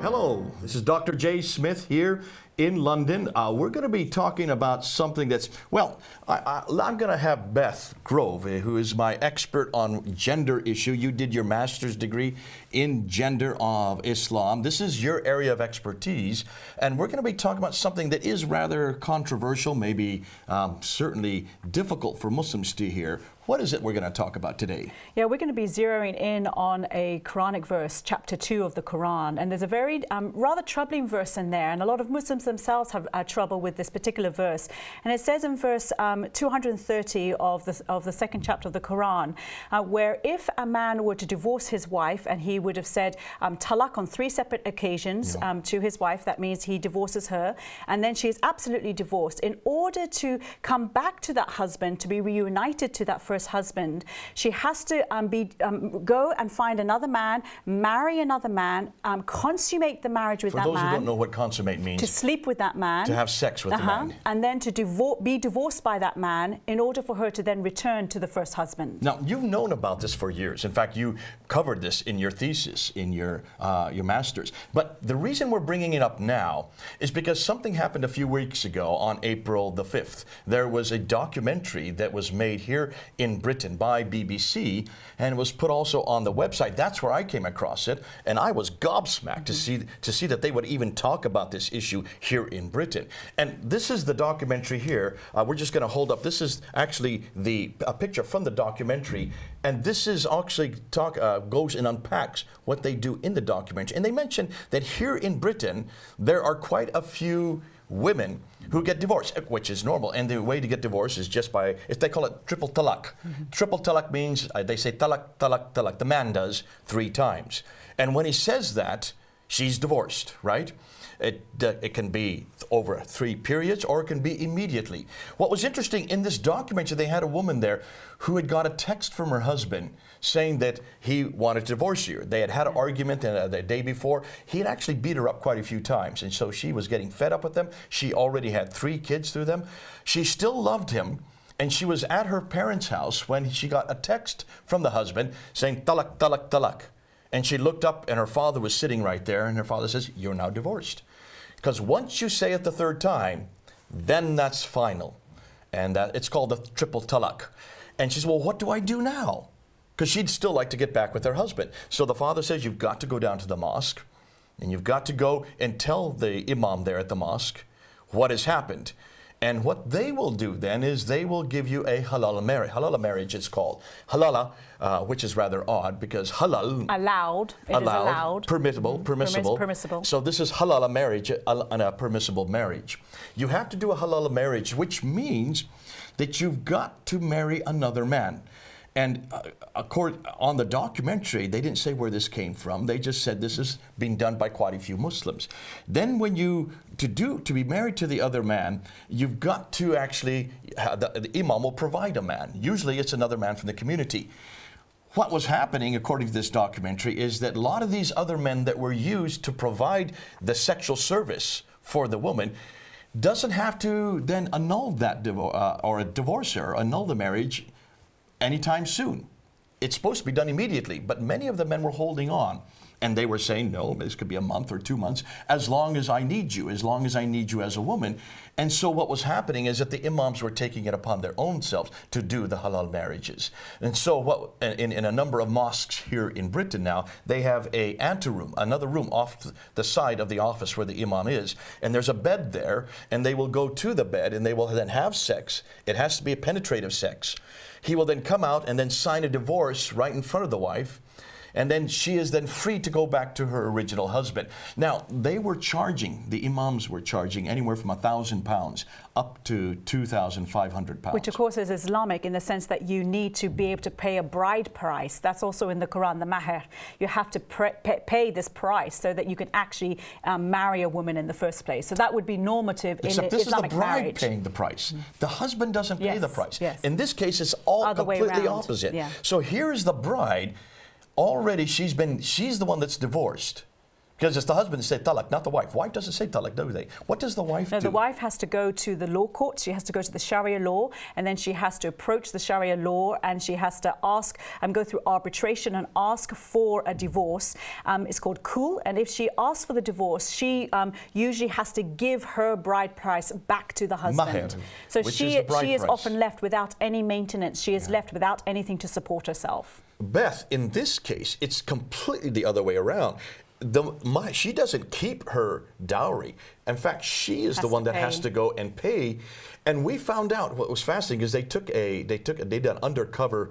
Hello, this is Dr. Jay Smith here in London. We're going to be talking about something that's, well, I'm going to have Beth Grove, who is my expert on gender issue. You did your master's degree in gender of Islam. This is your area of expertise, and we're going to be talking about something that is rather controversial, maybe certainly difficult for Muslims to hear. What is it we're going to talk about today? Yeah, we're going to be zeroing in on a Quranic verse, chapter 2 of the Quran. And there's a very rather troubling verse in there. And a lot of Muslims themselves have trouble with this particular verse. And it says in verse 230 of the second chapter of the Quran, where if a man were to divorce his wife, and he would have said talaq on 3 separate occasions to his wife, that means he divorces her, and then she is absolutely divorced. In order to come back to that husband, to be reunited to that first husband, she has to go and find another man, marry another man, consummate the marriage with that man. For those who don't know what consummate means. To sleep with that man. To have sex with the man. And then to be divorced by that man in order for her to then return to the first husband. Now, you've known about this for years. In fact, you covered this in your thesis, in your master's. But the reason we're bringing it up now is because something happened a few weeks ago on April the 5th. There was a documentary that was made here in Britain by BBC, and it was put also on the website. That's where I came across it, and I was gobsmacked to see that they would even talk about this issue here in Britain. And this is the documentary here. We're just going to hold up. This is actually a picture from the documentary, and this is actually goes and unpacks what they do in the documentary. And they mention that here in Britain there are quite a few women who get divorced, which is normal. And the way to get divorced is just by, if they call it triple talaq. Triple talaq means they say talaq, talaq, talaq. The man does 3 times. And when he says that, she's divorced, right? It can be over 3 periods, or it can be immediately. What was interesting in this documentary, they had a woman there who had got a text from her husband saying that he wanted to divorce her. They had an argument the day before. He had actually beat her up quite a few times, and so she was getting fed up with them. She already had 3 kids through them. She still loved him, and she was at her parents' house when she got a text from the husband saying talak, talak, talak. And she looked up, and her father was sitting right there, and her father says, "You're now divorced." Because once you say it the 3rd time, then that's final. And it's called the triple talaq. And she says, "Well, what do I do now?" Because she'd still like to get back with her husband. So the father says, "You've got to go down to the mosque, and you've got to go and tell the imam there at the mosque what has happened. And what they will do then is they will give you a halala marriage. Halala marriage is called. Halala, which is rather odd because halal. Allowed. It is allowed. Permissible. So this is halala marriage, a permissible marriage. You have to do a halala marriage, which means that you've got to marry another man. And on the documentary, they didn't say where this came from. They just said this is being done by quite a few Muslims. Then when to be married to the other man, you've got to actually, the imam will provide a man. Usually it's another man from the community. What was happening, according to this documentary, is that a lot of these other men that were used to provide the sexual service for the woman doesn't have to then annul that divorce her, annul the marriage anytime soon. It's supposed to be done immediately, but many of the men were holding on. And they were saying, no, this could be a month or 2 months, as long as I need you as a woman. And so what was happening is that the imams were taking it upon their own selves to do the halal marriages. And so in a number of mosques here in Britain now, they have a anteroom, another room off the side of the office where the imam is. And there's a bed there, and they will go to the bed, and they will then have sex. It has to be a penetrative sex. He will then come out and then sign a divorce right in front of the wife. And then she is then free to go back to her original husband. Now, the imams were charging anywhere from £1,000 up to £2,500. Which, of course, is Islamic in the sense that you need to be able to pay a bride price. That's also in the Quran, the mahr. You have to pay this price so that you can actually marry a woman in the first place. So that would be normative in Islamic marriage. Except this is the bride paying the price. The husband doesn't pay the price. Yes. In this case, it's all completely opposite. Yeah. So here's the bride. Already she's the one that's divorced, Because it's the husband that says talak, not the wife. Wife doesn't say talak, do they? What does the wife do? No, the wife has to go to the law court. She has to go to the Sharia law, and then she has to approach the Sharia law, and she has to ask and go through arbitration and ask for a divorce. It's called kul, and if she asks for the divorce, she usually has to give her bride price back to the husband. Maher, so which she is often left without any maintenance. She is left without anything to support herself. Beth, in this case, it's completely the other way around. She doesn't keep her dowry. In fact, she is the one that has to go and pay. And we found out what was fascinating is they did an undercover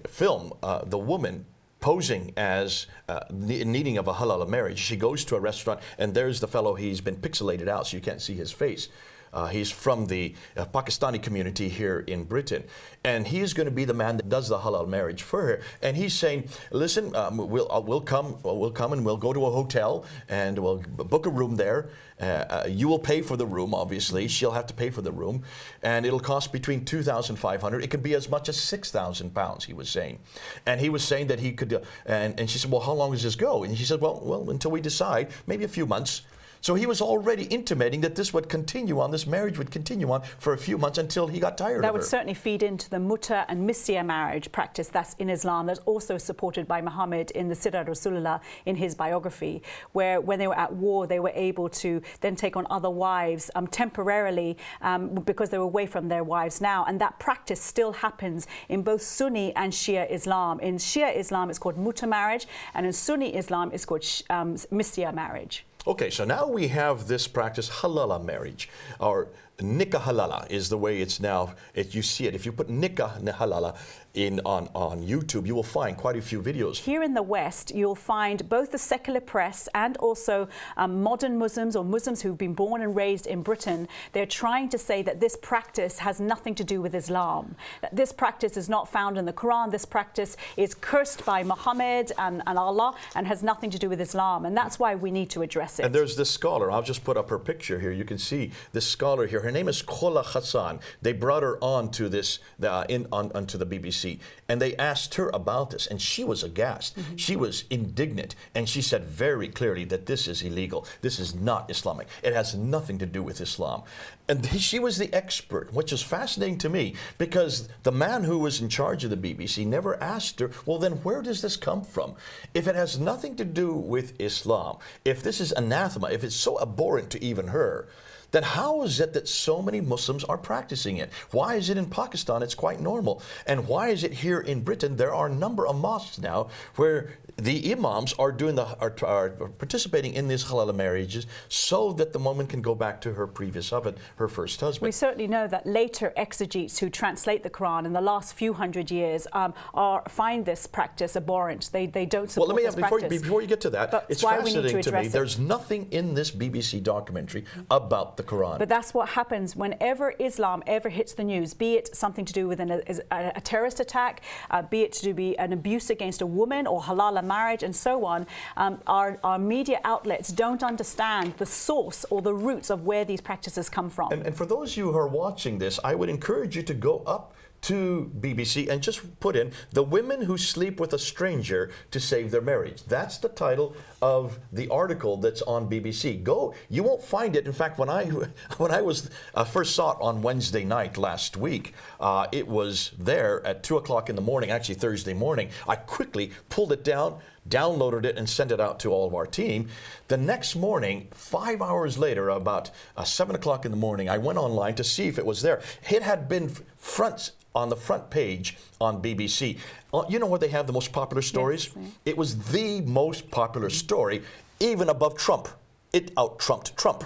film. The woman posing as needing of a halala marriage. She goes to a restaurant, and there's the fellow. He's been pixelated out, so you can't see his face. He's from the Pakistani community here in Britain, and he's going to be the man that does the halal marriage for her. And he's saying, "Listen, we'll come and we'll go to a hotel and we'll book a room there. You will pay for the room, obviously. She'll have to pay for the room, and it'll cost between £2,500. It could be as much as £6,000." He was saying, and he was saying that he could. And she said, "Well, how long does this go?" And he said, "Well, until we decide, maybe a few months." So he was already intimating that this marriage would continue on for a few months until he got tired of her. That would certainly feed into the muta and misya marriage practice that's in Islam, that's also supported by Muhammad in the Sirah Rasulullah in his biography, where when they were at war, they were able to then take on other wives temporarily because they were away from their wives now. And that practice still happens in both Sunni and Shia Islam. In Shia Islam, it's called muta marriage, and in Sunni Islam, it's called misya marriage. Okay, so now we have this practice, halala marriage, or nikah halala is the way it's now. You see it. If you put nikah halala on YouTube, you will find quite a few videos. Here in the West, you'll find both the secular press and also modern Muslims or Muslims who've been born and raised in Britain. They're trying to say that this practice has nothing to do with Islam. That this practice is not found in the Quran. This practice is cursed by Muhammad and Allah and has nothing to do with Islam. And that's why we need to address it. And there's this scholar. I'll just put up her picture here. You can see this scholar here. Her name is Khola Hassan. They brought her on to this onto the BBC. And they asked her about this, and she was aghast. Mm-hmm. She was indignant, and she said very clearly that this is illegal. This is not Islamic. It has nothing to do with Islam. And she was the expert, which is fascinating to me, because the man who was in charge of the BBC never asked her, well, then where does this come from? If it has nothing to do with Islam, if this is anathema, if it's so abhorrent to even her, then how is it that so many Muslims are practicing it? Why is it in Pakistan it's quite normal? And why is it here in Britain there are a number of mosques now where the imams are participating in these halala marriages so that the woman can go back to her previous husband, her first husband? We certainly know that later exegetes who translate the Quran in the last few hundred years find this practice abhorrent. They don't support this practice. Before you get to that, it's fascinating to me. There's nothing in this BBC documentary about the Quran. But that's what happens whenever Islam ever hits the news, be it something to do with a terrorist attack, be it to be an abuse against a woman or halala marriage and so on. Our media outlets don't understand the source or the roots of where these practices come from. And for those of you who are watching this, I would encourage you to go up to BBC and just put in "the women who sleep with a stranger to save their marriage." That's the title of the article that's on BBC. Go, you won't find it. In fact, when I first saw it on Wednesday night last week, it was there at 2 o'clock in the morning, actually Thursday morning. I quickly pulled it down, downloaded it, and sent it out to all of our team. The next morning, 5 hours later, about 7 o'clock in the morning, I went online to see if it was there. It had been on the front page on BBC. You know where they have the most popular stories? Yes. It was the most popular story, even above Trump. It out-Trumped Trump.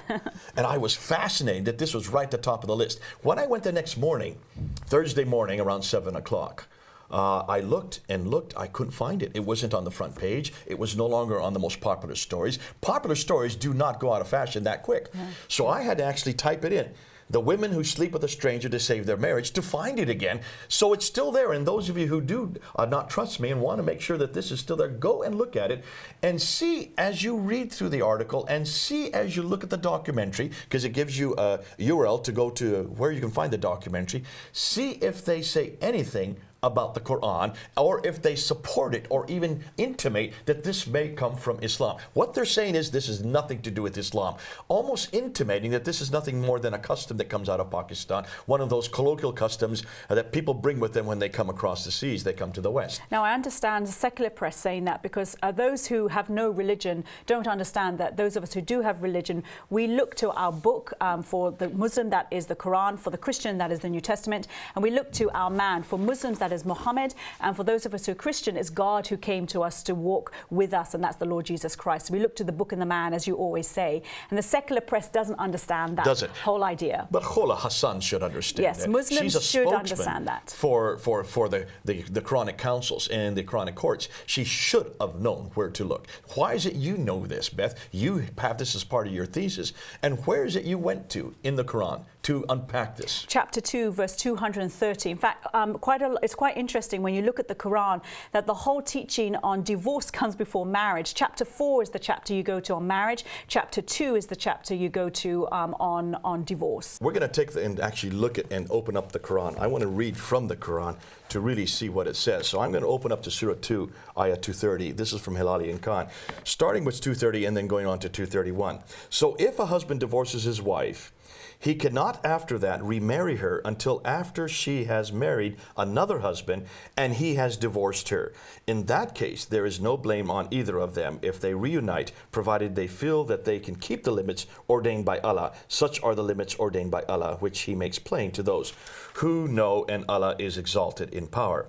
And I was fascinated that this was right at the top of the list. When I went the next morning, Thursday morning around 7 o'clock, I looked and looked. I couldn't find it. It wasn't on the front page. It was no longer on the most popular stories. Popular stories do not go out of fashion that quick. Yeah. So I had to actually type it in. The women who sleep with a stranger to save their marriage, to find it again. So it's still there. And those of you who do not trust me and want to make sure that this is still there, go and look at it and see as you read through the article and see as you look at the documentary, because it gives you a URL to go to where you can find the documentary. See if they say anything about the Quran, or if they support it or even intimate that this may come from Islam. What they're saying is this is nothing to do with Islam, almost intimating that this is nothing more than a custom that comes out of Pakistan, one of those colloquial customs that people bring with them when they come across the seas, they come to the West. Now, I understand the secular press saying that because those who have no religion don't understand that those of us who do have religion, we look to our book. For the Muslim, that is the Quran. For the Christian, that is the New Testament. And we look to our man. For Muslims, that is Muhammad. And for those of us who are Christian, it's God who came to us to walk with us, and that's the Lord Jesus Christ. So we look to the book and the man, as you always say. And the secular press doesn't understand that whole idea. But Khola Hassan should understand yes, that. Muslims She's a should understand that. For the Qur'anic councils and the Qur'anic courts. She should have known where to look. Why is it you know this, Beth? You have this as part of your thesis. And where is it you went to in the Quran to unpack this? Chapter 2, verse 230. In fact, it's quite interesting when you look at the Quran that the whole teaching on divorce comes before marriage. Chapter 4 is the chapter you go to on marriage. Chapter 2 is the chapter you go to on divorce. We're going to take and actually look at and open up the Quran. I want to read from the Quran to really see what it says. So I'm going to open up to Surah 2, Ayah 230. This is from Hilali and Khan, starting with 230 and then going on to 231. So if a husband divorces his wife, he cannot after that remarry her until after she has married another husband and he has divorced her. In that case, there is no blame on either of them if they reunite, provided they feel that they can keep the limits ordained by Allah. Such are the limits ordained by Allah, which He makes plain to those who know, and Allah is exalted in power.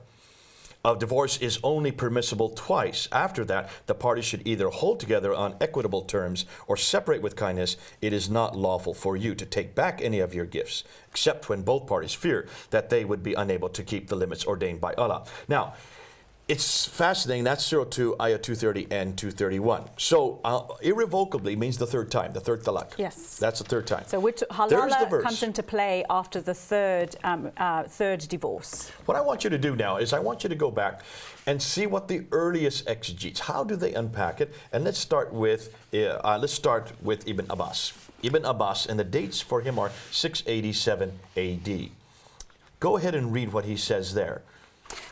A divorce is only permissible twice. After that, the parties should either hold together on equitable terms or separate with kindness. It is not lawful for you to take back any of your gifts, except when both parties fear that they would be unable to keep the limits ordained by Allah. Now, it's fascinating. That's Surah 2, Ayah 230 and 231. So, irrevocably means the third time, the third talaq. Yes. That's the third time. So, halala comes into play after the third divorce. What I want you to do now is I want you to go back and see what the earliest exegetes, how do they unpack it? And let's start with Ibn Abbas. Ibn Abbas, and the dates for him are 687 AD. Go ahead and read what he says there.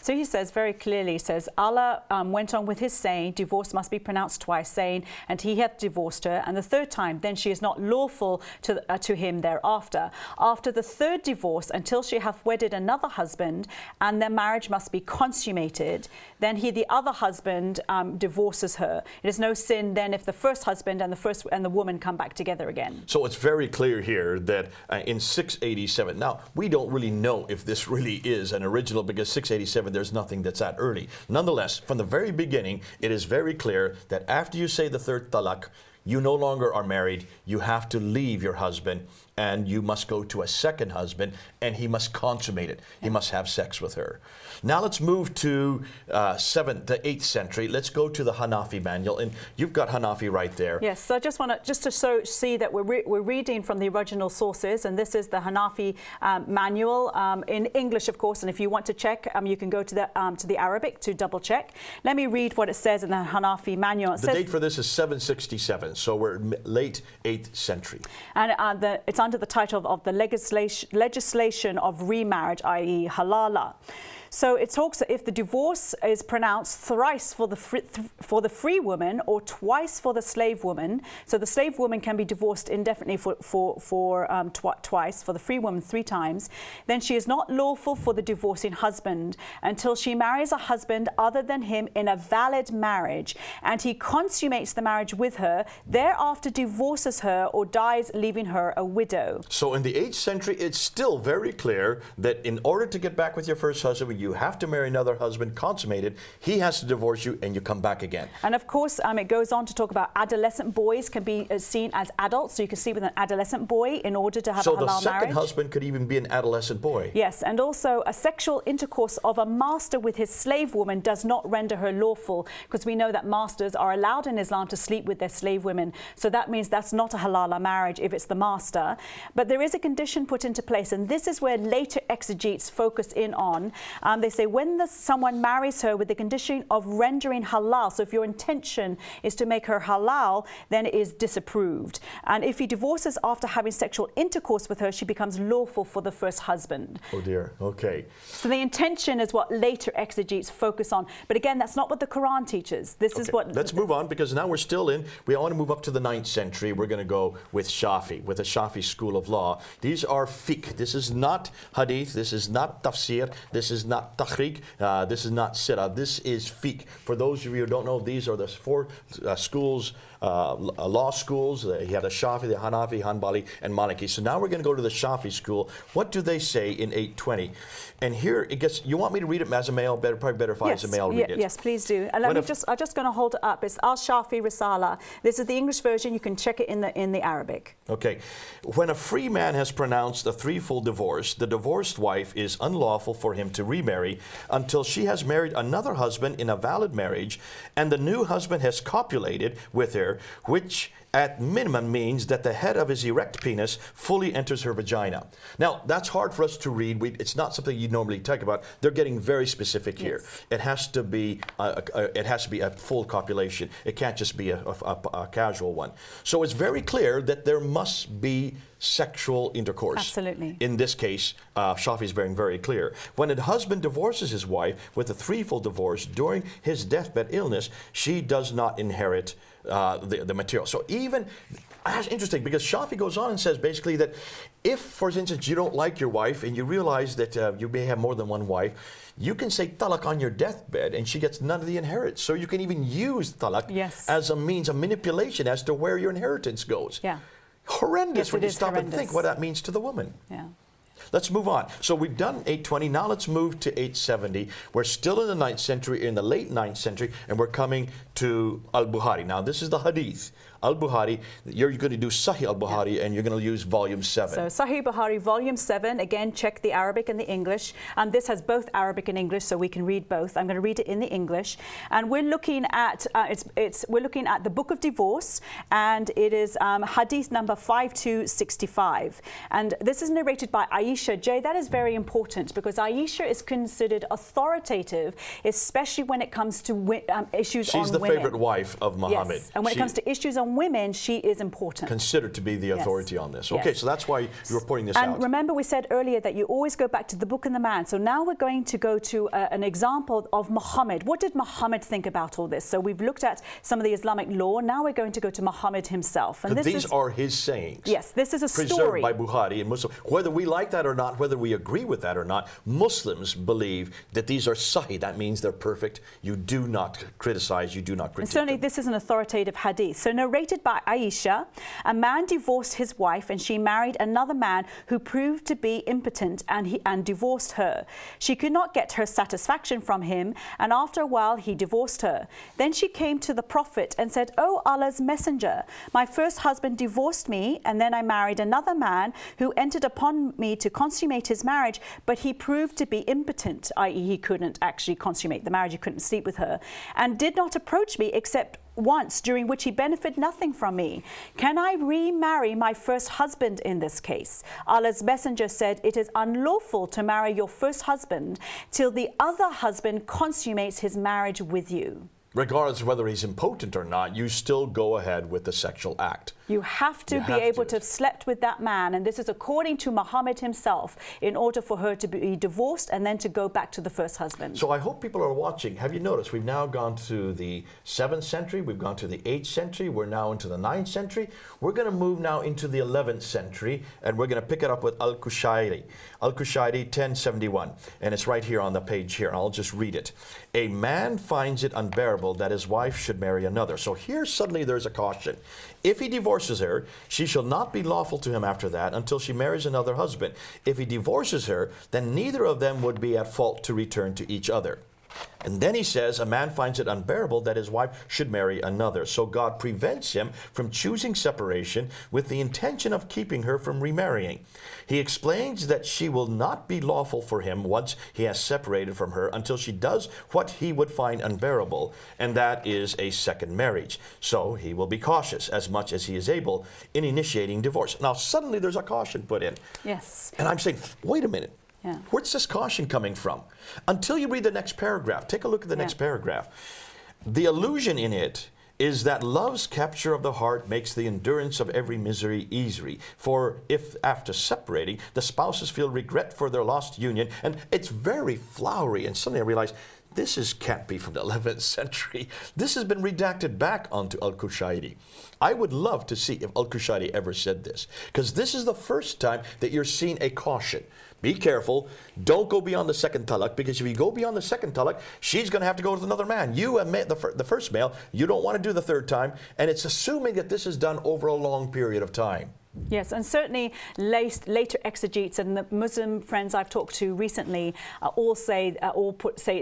So he says very clearly, he says, Allah went on with his saying, divorce must be pronounced twice, saying, and he hath divorced her, and the third time, then she is not lawful to him thereafter. After the third divorce, until she hath wedded another husband, and their marriage must be consummated, then the other husband divorces her. It is no sin then if the first husband and the woman come back together again. So it's very clear here that in 687, now we don't really know if this really is an original, because 687 there's nothing that's that early. Nonetheless, from the very beginning, it is very clear that after you say the third talaq, you no longer are married, you have to leave your husband, and you must go to a second husband, and he must consummate it. He must have sex with her. Now let's move to the 8th century. Let's go to the Hanafi manual, and you've got Hanafi right there. Yes, so I just want to see that we're reading from the original sources, and this is the Hanafi manual in English, of course. And if you want to check, you can go to the Arabic to double check. Let me read what it says in the Hanafi manual. The date for this is 767, so we're late 8th century. And it's under the title of the legislation of remarriage, i.e. halala. So it talks that if the divorce is pronounced thrice for the free woman or twice for the slave woman, so the slave woman can be divorced indefinitely twice, for the free woman 3 times, then she is not lawful for the divorcing husband until she marries a husband other than him in a valid marriage, and he consummates the marriage with her, thereafter divorces her or dies, leaving her a widow. So in the 8th century, it's still very clear that in order to get back with your first husband, you have to marry another husband, consummated. He has to divorce you, and you come back again. And of course, it goes on to talk about adolescent boys can be seen as adults. So you can sleep with an adolescent boy in order to have a halal marriage. So the second husband could even be an adolescent boy. Yes, and also a sexual intercourse of a master with his slave woman does not render her lawful, because we know that masters are allowed in Islam to sleep with their slave women. So that means that's not a halala marriage if it's the master. But there is a condition put into place, and this is where later exegetes focus in on. They say when someone marries her with the condition of rendering halal, so if your intention is to make her halal, then it is disapproved. And if he divorces after having sexual intercourse with her, she becomes lawful for the first husband. Oh dear, okay. So the intention is what later exegetes focus on. But again, that's not what the Quran teaches. This is what... Let's move on, because now we're still in, we want to move up to the 9th century. We're going to go with Shafi, with the Shafi school of law. These are fiqh. This is not hadith. This is not tafsir. This is not takhriq. This is not sirah. This is fiqh. For those of you who don't know, these are the 4 schools, law schools. You have the Shafi, the Hanafi, Hanbali, and Maliki. So now we're going to go to the Shafi school. What do they say in 820? And here it gets, you want me to read it as a male? Probably better if I as a male read it. Yes, please do. And I'm just going to hold it up. It's Al-Shafi Risala. This is the English version. You can check it in the Arabic. Okay. When a free man has pronounced a threefold divorce, the divorced wife is unlawful for him to remarry until she has married another husband in a valid marriage, and the new husband has copulated with her, which at minimum means that the head of his erect penis fully enters her vagina. Now, that's hard for us to read. It's not something you normally talk about. They're getting very specific here. Yes. It has to be a full copulation. It can't just be a casual one. So it's very clear that there must be sexual intercourse. Absolutely. In this case, Shafi is very, very clear. When a husband divorces his wife with a threefold divorce during his deathbed illness, she does not inherit the material. So even, that's interesting, because Shafi goes on and says basically that if, for instance, you don't like your wife and you realize that you may have more than one wife, you can say talaq on your deathbed and she gets none of the inheritance. So you can even use talaq as a means of manipulation as to where your inheritance goes. Yeah. Horrendous when you stop and think what that means to the woman. Yeah. Let's move on. So we've done 820. Now let's move to 870. We're still in the 9th century, in the late 9th century, and we're coming to Al-Bukhari. Now this is the hadith. Al-Bukhari, you're going to do Sahih Al-Bukhari, and you're going to use volume 7. So Sahih Bukhari, volume 7. Again, check the Arabic and the English. This has both Arabic and English, so we can read both. I'm going to read it in the English, and we're looking at we're looking at the Book of Divorce, and it is hadith number 5265. And this is narrated by Aisha. Jay, that is very important, because Aisha is considered authoritative, especially when it comes to issues on women. She's the favorite wife of Muhammad. Yes, and when it comes to issues on women, she is important. Considered to be the authority on this. Okay, so that's why you were pointing this out. And remember, we said earlier that you always go back to the book and the man. So now we're going to go to an example of Muhammad. What did Muhammad think about all this? So we've looked at some of the Islamic law. Now we're going to go to Muhammad himself. And these are his sayings. Yes, this is a preserved story. by Bukhari and Muslim. Whether we like that or not, whether we agree with that or not, Muslims believe that these are sahih. That means they're perfect. You do not criticize, you do not critique. And certainly this is an authoritative hadith. So narrated by Aisha, a man divorced his wife and she married another man who proved to be impotent and divorced her. She could not get her satisfaction from him, and after a while he divorced her. Then she came to the Prophet and said, "O Allah's Messenger, my first husband divorced me, and then I married another man who entered upon me to consummate his marriage, but he proved to be impotent," i.e. he couldn't actually consummate the marriage, he couldn't sleep with her, "and did not approach me except once, during which he benefited nothing from me. Can I remarry my first husband in this case?" Allah's Messenger said, "It is unlawful to marry your first husband till the other husband consummates his marriage with you." Regardless of whether he's impotent or not, you still go ahead with the sexual act. You have to be able to have slept with that man, and this is according to Muhammad himself, in order for her to be divorced and then to go back to the first husband. So I hope people are watching. Have you noticed we've now gone to the 7th century, we've gone to the 8th century, we're now into the 9th century. We're going to move now into the 11th century, and we're going to pick it up with Al-Qushayri. Al-Qushayri 1071, and it's right here on the page here. I'll just read it. "A man finds it unbearable that his wife should marry another." So here suddenly there's a caution. If he divorces her, she shall not be lawful to him after that until she marries another husband. If he divorces her, then neither of them would be at fault to return to each other. And then he says, a man finds it unbearable that his wife should marry another. So God prevents him from choosing separation with the intention of keeping her from remarrying. He explains that she will not be lawful for him once he has separated from her until she does what he would find unbearable, and that is a second marriage. So he will be cautious as much as he is able in initiating divorce. Now suddenly there's a caution put in. Yes. And I'm saying, wait a minute. Yeah. Where's this caution coming from? Until you read the next paragraph. Take a look at the next paragraph. The allusion in it is that love's capture of the heart makes the endurance of every misery easy. For if after separating, the spouses feel regret for their lost union, and it's very flowery, and suddenly I realize this can't be from the 11th century. This has been redacted back onto Al-Qushayri. I would love to see if Al-Qushayri ever said this, because this is the first time that you're seeing a caution. Be careful. Don't go beyond the second talaq, because if you go beyond the second talaq, she's going to have to go with another man. You and the first male, you don't want to do the third time, and it's assuming that this is done over a long period of time. Yes, and certainly later exegetes and the Muslim friends I've talked to recently all say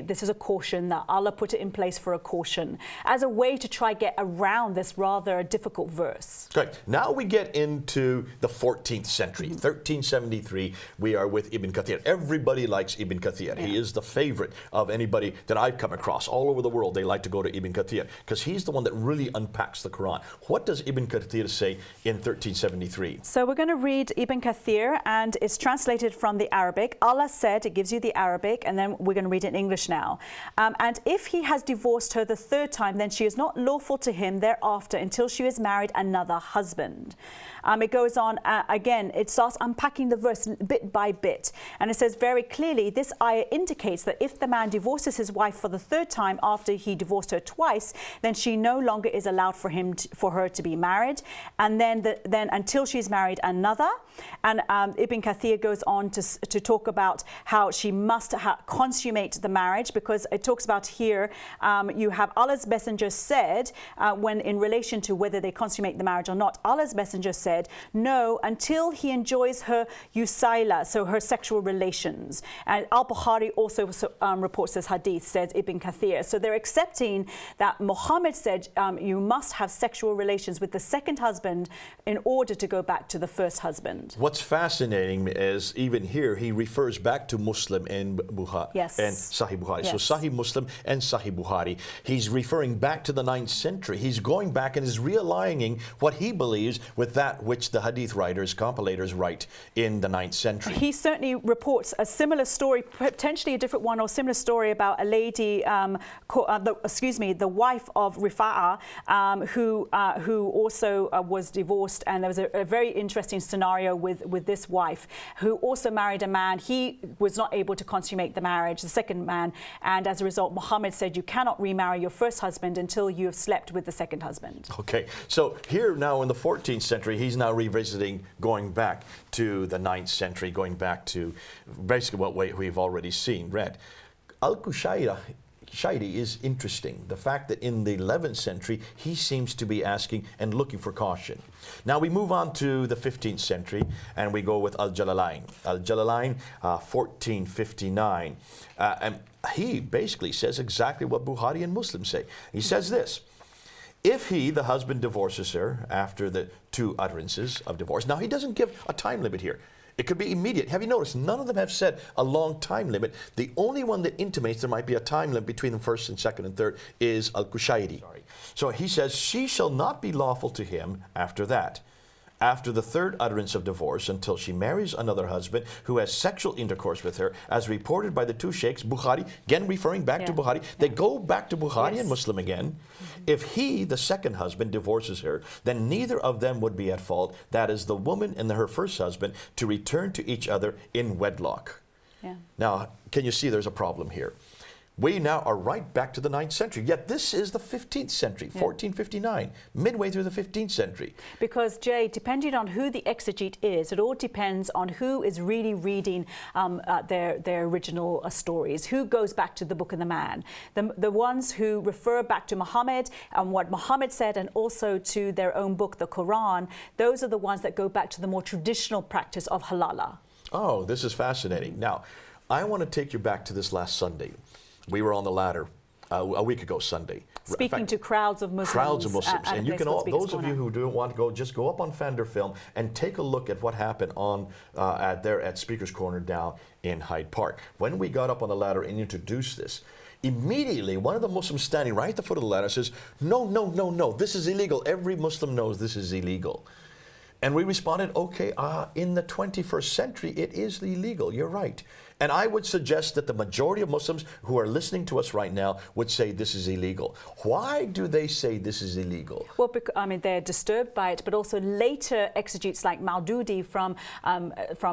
this is a caution, that Allah put it in place for a caution, as a way to try get around this rather difficult verse. Correct. Now we get into the 14th century, 1373. We are with Ibn Kathir. Everybody likes Ibn Kathir. He is the favorite of anybody that I've come across. All over the world, they like to go to Ibn Kathir because he's the one that really unpacks the Quran. What does Ibn Kathir say in 1373? So we're going to read Ibn Kathir, and it's translated from the Arabic. Allah said, it gives you the Arabic, and then we're going to read it in English now. And if he has divorced her the third time, then she is not lawful to him thereafter until she has married another husband. It goes on again, it starts unpacking the verse bit by bit. And it says very clearly, this ayah indicates that if the man divorces his wife for the third time after he divorced her twice, then she no longer is allowed for her to be married. And then until she's married another. And Ibn Kathir goes on to talk about how she must consummate the marriage, because it talks about here, you have Allah's messenger said, when in relation to whether they consummate the marriage or not, Allah's messenger said, no, until he enjoys her usaila, so her sexual relations. And Al-Bukhari also reports this hadith, says Ibn Kathir. So they're accepting that Muhammad said you must have sexual relations with the second husband in order to go back to the first husband. What's fascinating is even here he refers back to Muslim and Bukhari and Sahih Bukhari. So Sahih Muslim and Sahih Bukhari. He's referring back to the 9th century. He's going back and is realigning what he believes with that which the hadith writers, compilators write in the 9th century. He certainly reports a similar story, potentially a different one, or similar story about a lady, the wife of Rifa'ah, who also was divorced, and there was a very interesting scenario with this wife who also married a man. He was not able to consummate the marriage, the second man, and as a result Muhammad said you cannot remarry your first husband until you have slept with the second husband. Okay, so here now in the 14th century he's now revisiting, going back to the 9th century, going back to basically what we've already read. Al-Qushayri is interesting. The fact that in the 11th century he seems to be asking and looking for caution. Now we move on to the 15th century and we go with Al-Jalalain. Al-Jalalain, 1459. And he basically says exactly what Bukhari and Muslim say. He says this: if he, the husband, divorces her after the 2 utterances of divorce. Now he doesn't give a time limit here. It could be immediate. Have you noticed none of them have said a long time limit? The only one that intimates there might be a time limit between the first and second and third is Al-Qushayri. So he says, she shall not be lawful to him after that, after the 3rd utterance of divorce, until she marries another husband who has sexual intercourse with her, as reported by the 2 sheikhs, Bukhari, again referring back to Bukhari. They go back to Bukhari and Muslim again. If he, the second husband, divorces her, then neither of them would be at fault, that is the woman and her first husband, to return to each other in wedlock. Now, can you see there's a problem here? We now are right back to the 9th century, yet this is the 15th century, 1459, midway through the 15th century. Because, Jay, depending on who the exegete is, it all depends on who is really reading their original stories, who goes back to the Book of the Man. The ones who refer back to Muhammad and what Muhammad said, and also to their own book, the Qur'an, those are the ones that go back to the more traditional practice of halala. Oh, this is fascinating. Now, I want to take you back to this last Sunday. We were on the ladder a week ago Sunday. Speaking to crowds of Muslims. Crowds of Muslims. And you can all, those of you who don't want to go, just go up on Pfander Film and take a look at what happened on at Speaker's Corner down in Hyde Park. When we got up on the ladder and introduced this, immediately one of the Muslims standing right at the foot of the ladder says, no, no, no, no, this is illegal. Every Muslim knows this is illegal. And we responded, okay, in the 21st century, it is illegal. You're right. And I would suggest that the majority of Muslims who are listening to us right now would say this is illegal. Why do they say this is illegal? Well, because, I mean, they're disturbed by it, but also later exegetes like Maududi from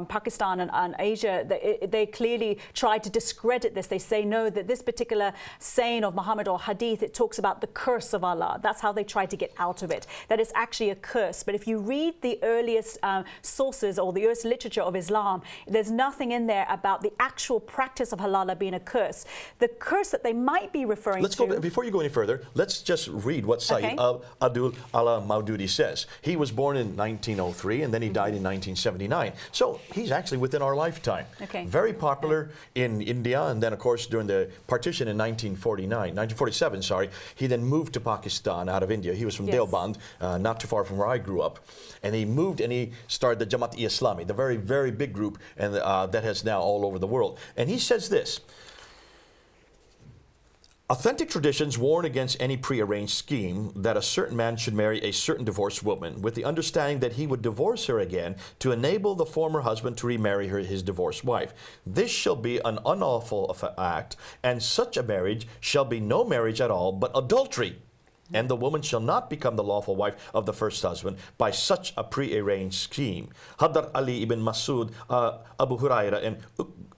Pakistan and Asia, they clearly try to discredit this. They say, no, that this particular saying of Muhammad or hadith, it talks about the curse of Allah. That's how they try to get out of it, that it's actually a curse. But if you read the earliest sources or the earliest literature of Islam, there's nothing in there about the actual practice of halala being a curse. The curse that they might be referring to... Before you go any further, let's just read what Sayyid Abdul Allah Maududi says. He was born in 1903 and then he died in 1979. So he's actually within our lifetime. Very popular in India, and then of course during the partition in 1947, he then moved to Pakistan out of India. He was from Deoband, not too far from where I grew up. And he moved and he started the Jamaat-e-Islami, the very, very big group and that has now all over the world. And he says this: authentic traditions warn against any prearranged scheme that a certain man should marry a certain divorced woman with the understanding that he would divorce her again to enable the former husband to remarry his divorced wife. This shall be an unlawful act, and such a marriage shall be no marriage at all, but adultery. And the woman shall not become the lawful wife of the first husband by such a prearranged scheme. Hadar Ali ibn Masud, Abu Huraira, and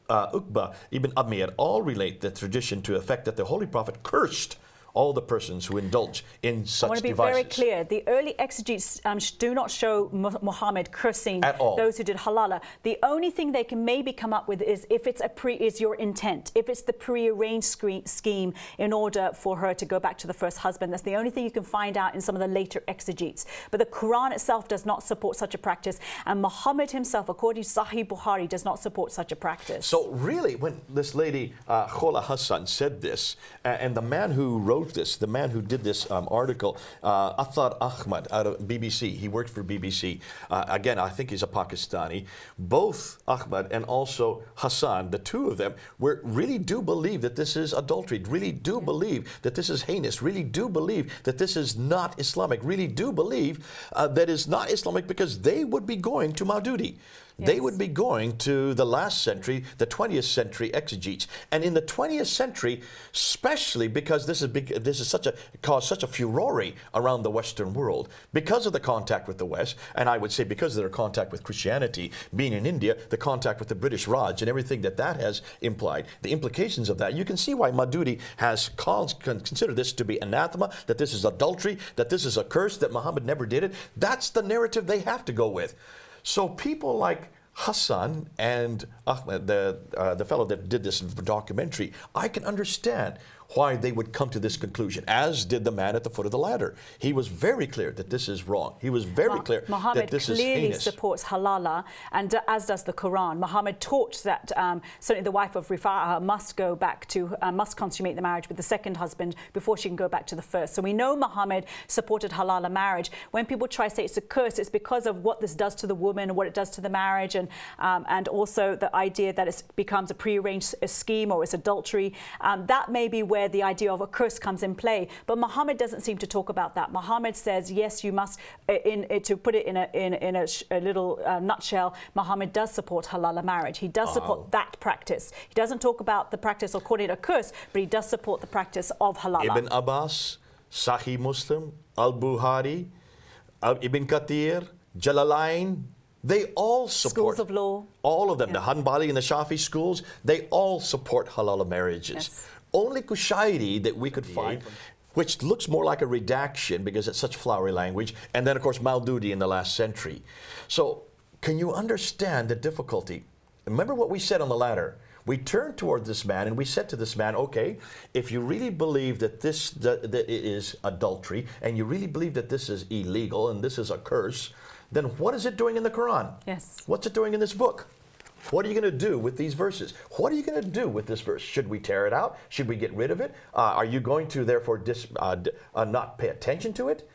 Uqba ibn Amir all relate the tradition to the effect that the Holy Prophet cursed all the persons who indulge in such devices. I want to be very clear. The early exegetes do not show Muhammad cursing those who did halala. The only thing they can maybe come up with is if it's is your intent, if it's the prearranged scheme in order for her to go back to the first husband. That's the only thing you can find out in some of the later exegetes. But the Quran itself does not support such a practice, and Muhammad himself, according to Sahih Bukhari, does not support such a practice. So really, when this lady Khola Hassan said this, and the man who wrote this, the man who did this article, Athar Ahmad out of BBC, he worked for BBC. Again, I think he's a Pakistani. Both Ahmad and also Hassan, the two of them, really do believe that this is adultery, really do believe that this is heinous, really do believe that this is not Islamic, really do believe that is not Islamic, because they would be going to Maududi. They would be going to the last century, the 20th century exegetes. And in the 20th century, especially because this is caused such a furore around the Western world, because of the contact with the West, and I would say because of their contact with Christianity, being in India, the contact with the British Raj and everything that has implied, the implications of that, you can see why Maududi has considered this to be anathema, that this is adultery, that this is a curse, that Muhammad never did it. That's the narrative they have to go with. So people like Hassan and Ahmed, the fellow that did this documentary, I can understand why they would come to this conclusion, as did the man at the foot of the ladder. He was very clear that this is wrong. He was very clear that this is heinous. Muhammad clearly supports halala, and as does the Quran. Muhammad taught that certainly the wife of Rifa'ah must go back to, must consummate the marriage with the second husband before she can go back to the first. So we know Muhammad supported halala marriage. When people try to say it's a curse, it's because of what this does to the woman, what it does to the marriage, and also the idea that it becomes a prearranged scheme or it's adultery. That may be where the idea of a curse comes in play. But Muhammad doesn't seem to talk about that. Muhammad says, yes, you must, to put it in a little nutshell, Muhammad does support halala marriage. He does support that practice. He doesn't talk about the practice or call it a curse, but he does support the practice of halala. Ibn Abbas, Sahih Muslim, Al-Bukhari, Ibn Kathir, Jalalain, they all support. Schools of law. All of them, the Hanbali and the Shafi schools, they all support halala marriages. Yes. Only Kushairi that we could find, which looks more like a redaction because it's such flowery language, and then of course Maududi in the last century. So can you understand the difficulty? Remember what we said on the ladder. We turned toward this man and we said to this man, okay, if you really believe that that it is adultery, and you really believe that this is illegal and this is a curse, then what is it doing in the Quran? Yes. What's it doing in this book? What are you going to do with these verses? What are you going to do with this verse? Should we tear it out? Should we get rid of it? Are you going to therefore not pay attention to it?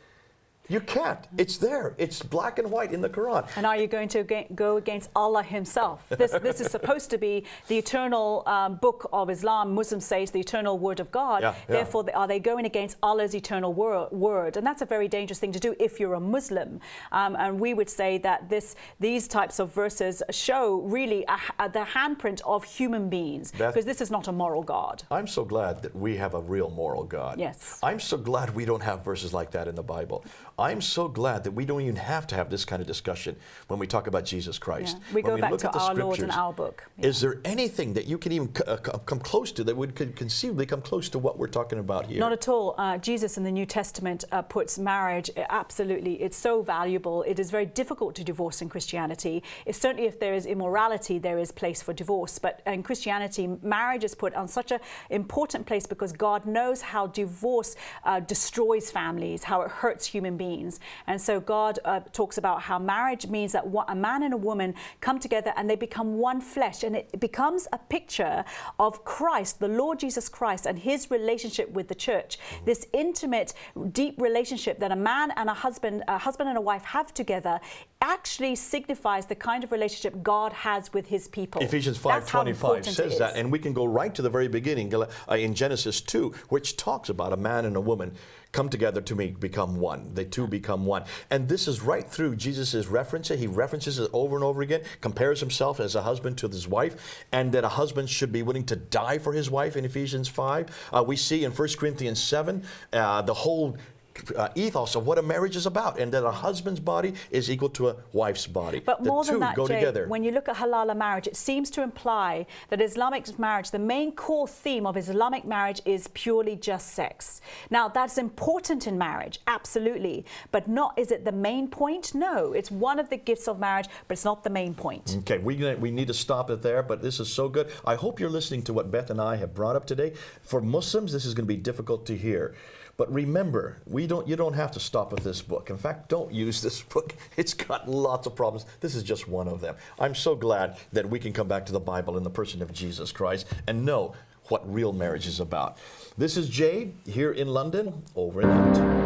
You can't. It's there. It's black and white in the Quran. And are you going to go against Allah himself? This is supposed to be the eternal book of Islam. Muslims say it's the eternal word of God. Yeah, yeah. Therefore, are they going against Allah's eternal word? And that's a very dangerous thing to do if you're a Muslim. And we would say that these types of verses show really the handprint of human beings, Beth, because this is not a moral God. I'm so glad that we have a real moral God. Yes. I'm so glad we don't have verses like that in the Bible. I'm so glad that we don't even have to have this kind of discussion when we talk about Jesus Christ. Yeah. We when go back look to at the our Lord scriptures, and our book. Yeah. Is there anything that you can even come close to that could conceivably come close to what we're talking about here? Not at all. Jesus in the New Testament puts marriage, absolutely, it's so valuable. It is very difficult to divorce in Christianity. Certainly if there is immorality, there is place for divorce. But in Christianity, marriage is put on such an important place because God knows how divorce destroys families, how it hurts human beings. And so God talks about how marriage means that a man and a woman come together and they become one flesh. And it becomes a picture of Christ, the Lord Jesus Christ, and his relationship with the church. This intimate, deep relationship that a man and a husband and a wife have together actually signifies the kind of relationship God has with his people. Ephesians 5:25 says that, and we can go right to the very beginning in Genesis 2, which talks about a man and a woman come together to become one. The two become one. And this is right through Jesus' references. He references it over and over again, compares himself as a husband to his wife, and that a husband should be willing to die for his wife in Ephesians 5. We see in 1 Corinthians 7 the whole ethos of what a marriage is about, and that a husband's body is equal to a wife's body. But more than that, go Jay, together. when you look at halala marriage, it seems to imply that Islamic marriage, the main core theme of Islamic marriage is purely just sex. Now, that's important in marriage, absolutely, but is it the main point? No, it's one of the gifts of marriage, but it's not the main point. Okay, we need to stop it there, but this is so good. I hope you're listening to what Beth and I have brought up today. For Muslims, this is going to be difficult to hear. But remember, you don't have to stop with this book. In fact, don't use this book. It's got lots of problems. This is just one of them. I'm so glad that we can come back to the Bible in the person of Jesus Christ and know what real marriage is about. This is Jay here in London, over and out.